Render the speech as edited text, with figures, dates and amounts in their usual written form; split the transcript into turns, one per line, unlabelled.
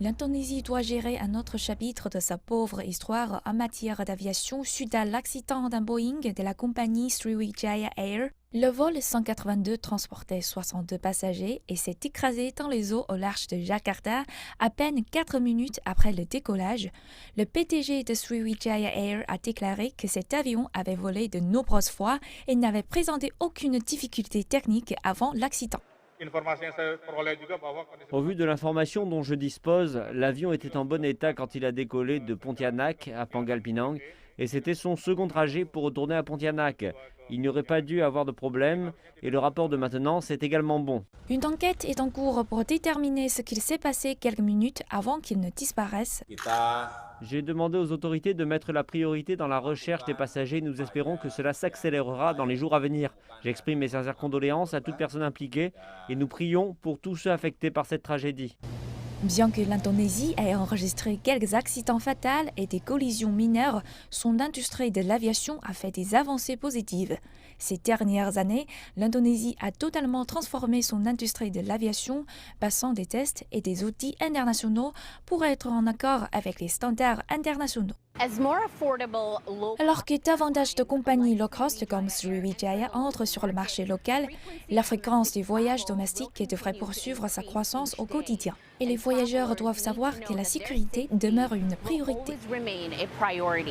L'Indonésie doit gérer un autre chapitre de sa pauvre histoire en matière d'aviation suite à l'accident d'un Boeing de la compagnie Sriwijaya Air. Le vol 182 transportait 62 passagers et s'est écrasé dans les eaux au large de Jakarta à peine 4 minutes après le décollage. Le PDG de Sriwijaya Air a déclaré que cet avion avait volé de nombreuses fois et n'avait présenté aucune difficulté technique avant l'accident.
Au vu de l'information dont je dispose, l'avion était en bon état quand il a décollé de Pontianak à Pangkal-Pinang et c'était son second trajet pour retourner à Pontianak. Il n'y aurait pas dû avoir de problème et le rapport de maintenance est également bon.
Une enquête est en cours pour déterminer ce qu'il s'est passé quelques minutes avant qu'il ne disparaisse.
J'ai demandé aux autorités de mettre la priorité dans la recherche des passagers et nous espérons que cela s'accélérera dans les jours à venir. J'exprime mes sincères condoléances à toute personne impliquée et nous prions pour tous ceux affectés par cette tragédie.
Bien que l'Indonésie ait enregistré quelques accidents fatals et des collisions mineures, son industrie de l'aviation a fait des avancées positives. Ces dernières années, l'Indonésie a totalement transformé son industrie de l'aviation, passant des tests et des outils internationaux pour être en accord avec les standards internationaux. Alors que davantage de compagnies low-cost comme Sriwijaya entrent sur le marché local, la fréquence des voyages domestiques devrait poursuivre sa croissance au quotidien. Et les voyageurs doivent savoir que la sécurité demeure une priorité.